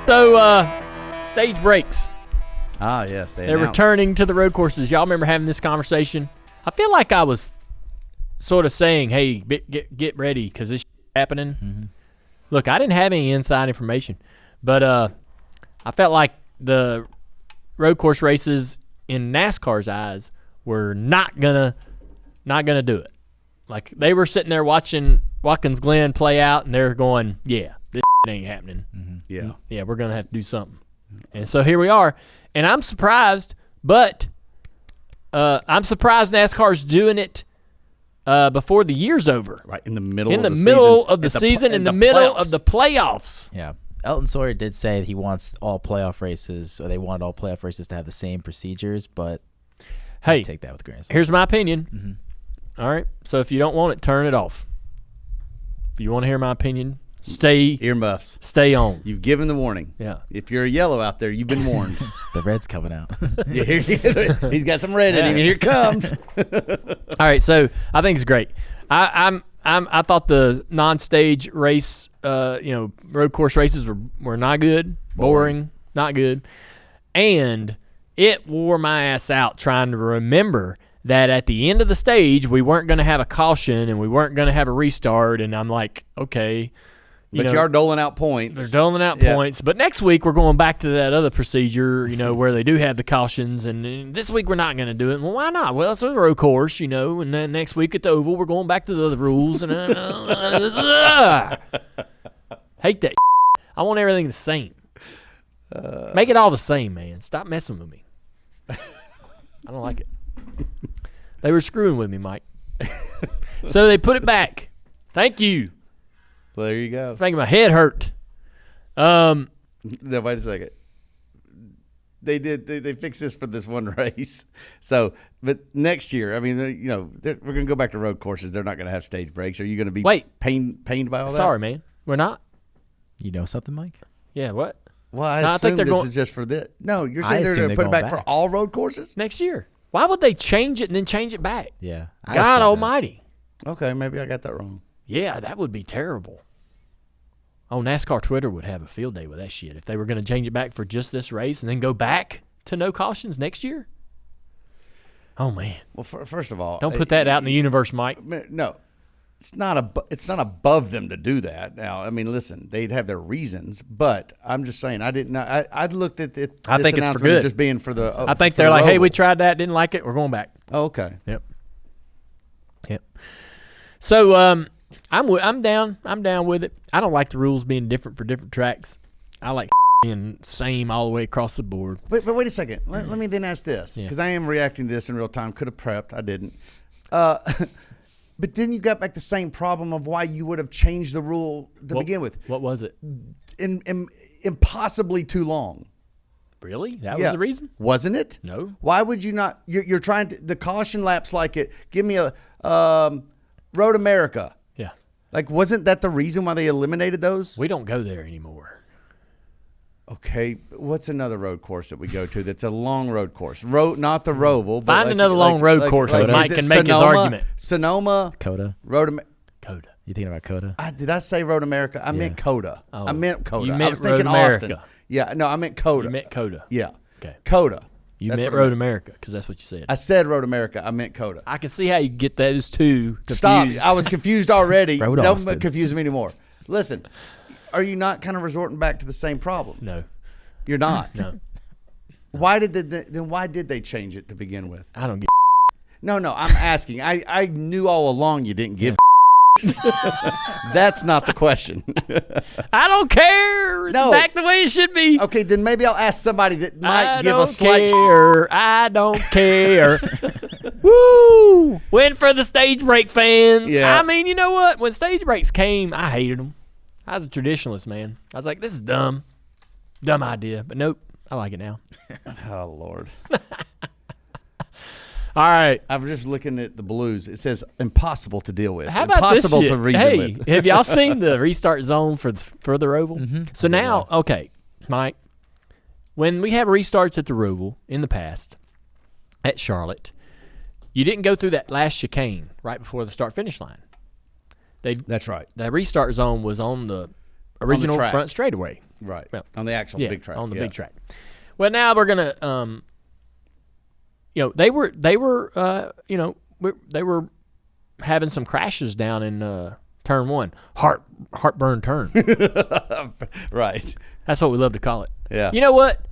So, stage breaks. Ah, yes. They're returning to the road courses. Y'all remember having this conversation? I feel like I was sort of saying, hey, get ready because this is happening. Mm-hmm. Look, I didn't have any inside information, but I felt like the road course races in NASCAR's eyes were not gonna do it. Like they were sitting there watching Watkins Glen play out, and they're going, "Yeah, this ain't happening. Mm-hmm. Yeah, we're gonna have to do something." And so here we are, and I'm surprised, but I'm surprised NASCAR's doing it before the year's over. Right in the middle. In the middle of the season, in the middle of the playoffs. Yeah. Elton Sawyer did say he wants all playoff races, or they want all playoff races to have the same procedures, but hey, take that with a grain of salt. Here's my opinion. Mm-hmm. All right, so if you don't want it, turn it off. If you want to hear my opinion, stay earmuffs. Stay on. You've given the warning. Yeah. If you're a yellow out there, you've been warned. The red's coming out. He's got some red in him. Here it comes. All right, so I think it's great. I thought the non-stage race, road course races were not good, boring, not good, and it wore my ass out trying to remember that at the end of the stage we weren't going to have a caution and we weren't going to have a restart, and I'm like, okay. But you are doling out points. They're doling out points. But next week we're going back to that other procedure, where they do have the cautions. And this week we're not going to do it. Well, why not? Well, it's a road course, and then next week at the Oval we're going back to the other rules. And hate that. I want everything the same. Make it all the same, man. Stop messing with me. I don't like it. They were screwing with me, Mike. So they put it back. Thank you. Well, there you go. It's making my head hurt. No, wait a second. They fixed this for this one race. So, but next year, I mean, we're going to go back to road courses. They're not going to have stage breaks. Are you going to be pained by all that? Sorry, man. We're not. You know something, Mike? Yeah, what? Well, I think this is just for this. No, you're saying they're going to put it back for all road courses? Next year. Why would they change it and then change it back? Yeah. God almighty. Okay, maybe I got that wrong. Yeah, that would be terrible. Oh, NASCAR Twitter would have a field day with that shit if they were going to change it back for just this race and then go back to no cautions next year. Oh, man. Well, first of all, don't put that out in the universe, Mike. No, it's not above them to do that. Now, I mean, listen, they'd have their reasons, but I'm just saying, I didn't know. I looked at it. I think it's for good. Just being for the. I think they're like, hey, we tried that, didn't like it, we're going back. Oh, okay. Yep. So, I'm down. I'm down with it. I don't like the rules being different for different tracks. I like being same all the way across the board. But wait a second. Let me then ask this, because I am reacting to this in real time. Could have prepped. I didn't. But then you got back the same problem of why you would have changed the rule to begin with. What was it? Impossibly too long. Really? That was the reason? Wasn't it? No. Why would you not? You're trying to. The caution laps like it. Give me a Road America. Yeah. Like, wasn't that the reason why they eliminated those? We don't go there anymore. Okay, what's another road course that we go to that's a long road course? Not the ROVAL. Find another long road course that Mike can make his argument. Sonoma. Coda. Coda. You thinking about Coda? Did I say Road America? I meant Coda. Oh, I meant Coda. You meant I was thinking Road Austin. America. Yeah, no, I meant Coda. You meant Coda. Yeah. Okay. Coda. You meant Road America because that's what you said. I said Road America. I meant Coda. I can see how you get those two confused. Stop. I was confused already. Don't confuse me anymore. Listen, are you not kind of resorting back to the same problem? No. You're not? No. Why did they change it to begin with? I don't get No, I'm asking. I knew all along you didn't give That's not the question. I don't care. It's back the way it should be. Okay, then maybe I'll ask somebody that might give a slight. I don't care. Woo! Win for the stage break fans. Yeah. I mean, you know what? When stage breaks came, I hated them. I was a traditionalist, man. I was like, this is dumb. Dumb idea. But nope, I like it now. Oh, Lord. All right. I'm just looking at the blues. It says impossible to deal with. How about impossible this shit? to reason with. Have y'all seen the restart zone for the ROVAL? Mm-hmm. So now, okay, Mike, when we have restarts at the ROVAL in the past at Charlotte, you didn't go through that last chicane right before the start-finish line. That's right. The restart zone was on the original front straightaway. Right. Well, On the actual big track. On the big track. Well, now we're gonna, they were having some crashes down in turn 1, heartburn turn. Right. That's what we love to call it. Yeah. You know what?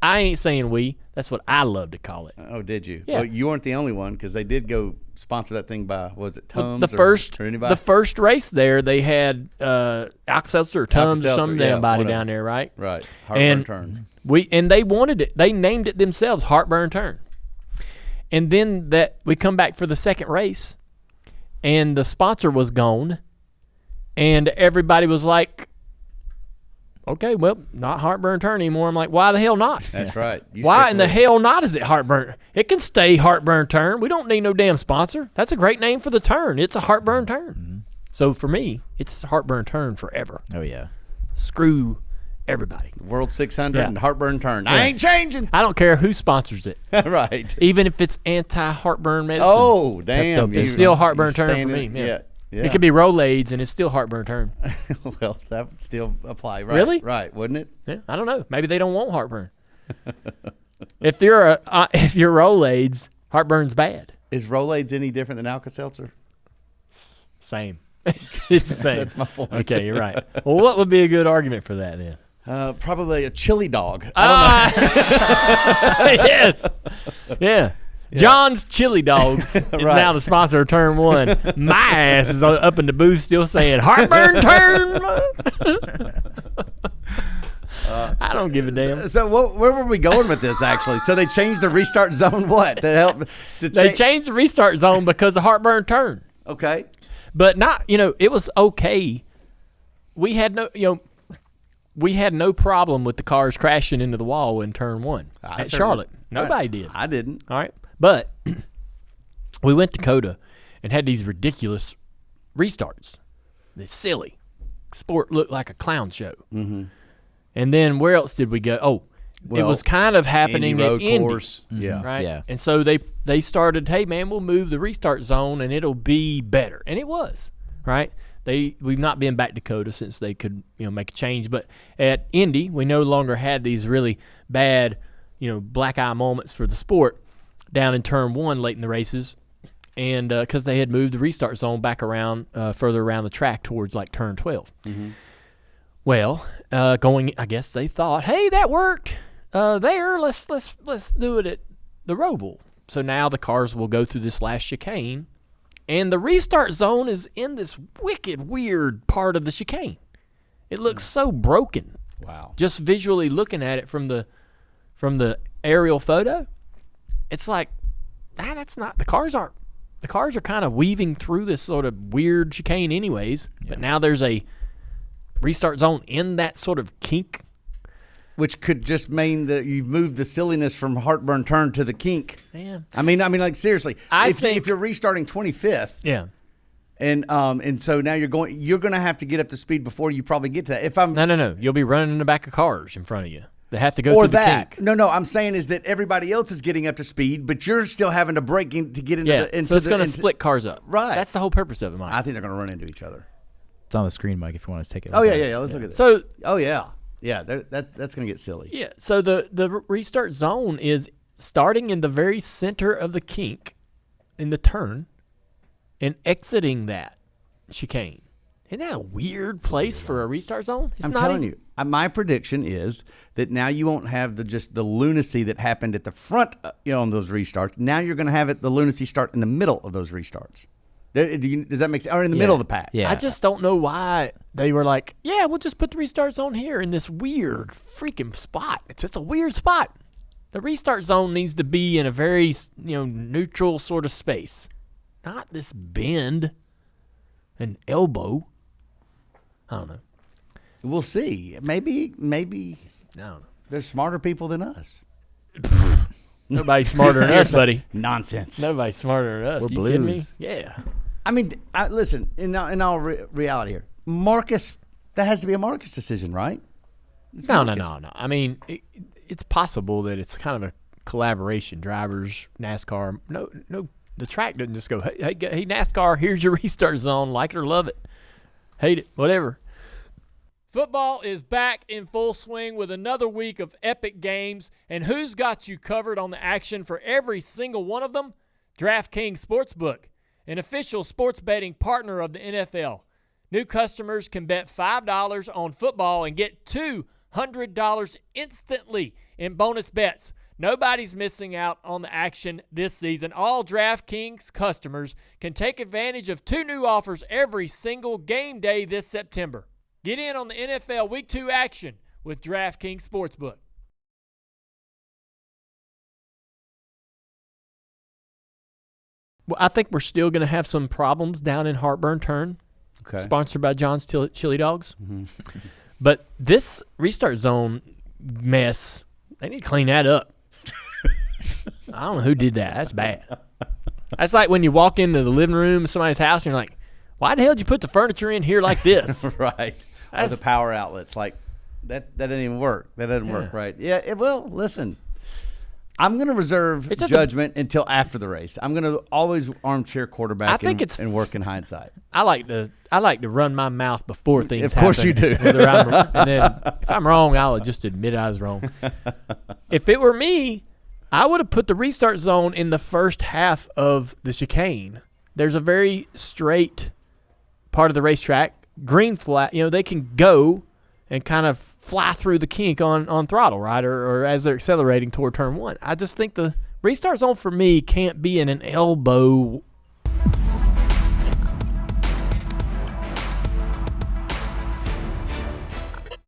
I ain't saying we. That's what I love to call it. Oh, did you? Yeah. Well, you weren't the only one because they did go sponsor that thing by, was it Tums or anybody? The first race there, they had Alka-Seltzer or Tums or some damn body down there, right? Right. Heartburn turn. They wanted it. They named it themselves, Heartburn Turn. And then we come back for the second race, and the sponsor was gone, and everybody was like, okay, well, not Heartburn Turn anymore. I'm like, why the hell not? That's right. Why in the hell not is it Heartburn? It can stay Heartburn Turn. We don't need no damn sponsor. That's a great name for the turn. It's a Heartburn Turn. Mm-hmm. So for me, it's Heartburn Turn forever. Oh, yeah. Screw everybody. World 600 and Heartburn Turn. Yeah. I ain't changing. I don't care who sponsors it. Right. Even if it's anti-heartburn medicine. Oh, damn. It's still Heartburn Turn for me. Yeah. Yeah. It could be Rolaids, and it's still Heartburn Turn. Well, that would still apply, right? Really? Right, wouldn't it? Yeah, I don't know. Maybe they don't want heartburn. If you're Rolaids, heartburn's bad. Is Rolaids any different than Alka-Seltzer? Same. It's the same. That's my point. Okay, you're right. Well, what would be a good argument for that then? Probably a chili dog. I don't know. Yes. Yeah. John's Chili Dogs is now the sponsor of Turn 1. My ass is up in the booth still saying, Heartburn Turn! I don't give a damn. So where were we going with this, actually? So they changed the restart zone what? To help? They changed the restart zone because of Heartburn Turn. Okay. But not, it was okay. We had no problem with the cars crashing into the wall in Turn 1 at Charlotte. Nobody did. I didn't. All right. But we went to COTA and had these ridiculous restarts. They're silly. Sport looked like a clown show. Mm-hmm. And then where else did we go? Oh, it was kind of happening at Indy. Course. Yeah. Right? Yeah. And so they started, hey, man, we'll move the restart zone and it'll be better. And it was, right? We've not been back to COTA since they could make a change. But at Indy, we no longer had these really bad black eye moments for the sport down in Turn 1 late in the races, and because they had moved the restart zone back around further around the track towards like Turn 12. Mm-hmm. Well, I guess they thought, hey, that worked there. Let's do it at the ROVAL. So now the cars will go through this last chicane, and the restart zone is in this wicked weird part of the chicane. It looks so broken. Wow! Just visually looking at it from the aerial photo, it's like, that's not, the cars are kind of weaving through this sort of weird chicane anyways, but now there's a restart zone in that sort of kink. Which could just mean that you've moved the silliness from Heartburn Turn to the kink. Man. I mean, like seriously, if you're restarting 25th, yeah, and so now you're going to have to get up to speed before you probably get to that. No, you'll be running in the back of cars in front of you. They have to go through the kink. No, I'm saying is that everybody else is getting up to speed, but you're still having to brake to get into the. So it's going to split cars up. Right. That's the whole purpose of it, Mike. I think they're going to run into each other. It's on the screen, Mike, if you want to take it. Oh, yeah. Let's look at this. So, that's going to get silly. Yeah, so the restart zone is starting in the very center of the kink in the turn and exiting that chicane. Isn't that a weird place for a restart zone? I'm telling you. My prediction is that now you won't have the lunacy that happened at the front, on those restarts. Now you're going to have the lunacy start in the middle of those restarts. Does that make sense? Or in the middle of the pack? Yeah. I just don't know why they were like, yeah, we'll just put the restart zone here in this weird freaking spot. It's just a weird spot. The restart zone needs to be in a very neutral sort of space, not this bend and elbow. I don't know. We'll see. Maybe I don't know. They're smarter people than us. Nobody's smarter than us, buddy. Nonsense. Nobody's smarter than us. We're You kidding me? blues. Yeah. I mean, listen, in all reality here, Marcus, that has to be a Marcus decision, right? No. I mean, it's possible that it's kind of a collaboration. Drivers, NASCAR. No, the track doesn't just go, hey, NASCAR, here's your restart zone. Like it or love it. Hate it, whatever. Football is back in full swing with another week of epic games, and who's got you covered on the action for every single one of them? DraftKings Sportsbook, an official sports betting partner of the NFL. New customers can bet $5 on football and get $200 instantly in bonus bets. Nobody's missing out on the action this season. All DraftKings customers can take advantage of 2 new offers every single game day this September. Get in on the NFL Week 2 action with DraftKings Sportsbook. Well, I think we're still going to have some problems down in Heartburn Turn, sponsored by John's Chili Dogs. Mm-hmm. But this restart zone mess, they need to clean that up. I don't know who did that. That's bad. That's like when you walk into the living room of somebody's house and you're like, why the hell did you put the furniture in here like this? Right. Or the power outlets. Like, that didn't even work. That doesn't work, right? Yeah, well, listen. I'm going to reserve judgment until after the race. I'm going to always armchair quarterback and work in hindsight. I like to run my mouth before things happen. Of course you do. And then if I'm wrong, I'll just admit I was wrong. If it were me, I would have put the restart zone in the first half of the chicane. There's a very straight part of the racetrack, green flag. They can go and kind of fly through the kink on throttle, right? Or as they're accelerating toward turn 1. I just think the restart zone for me can't be in an elbow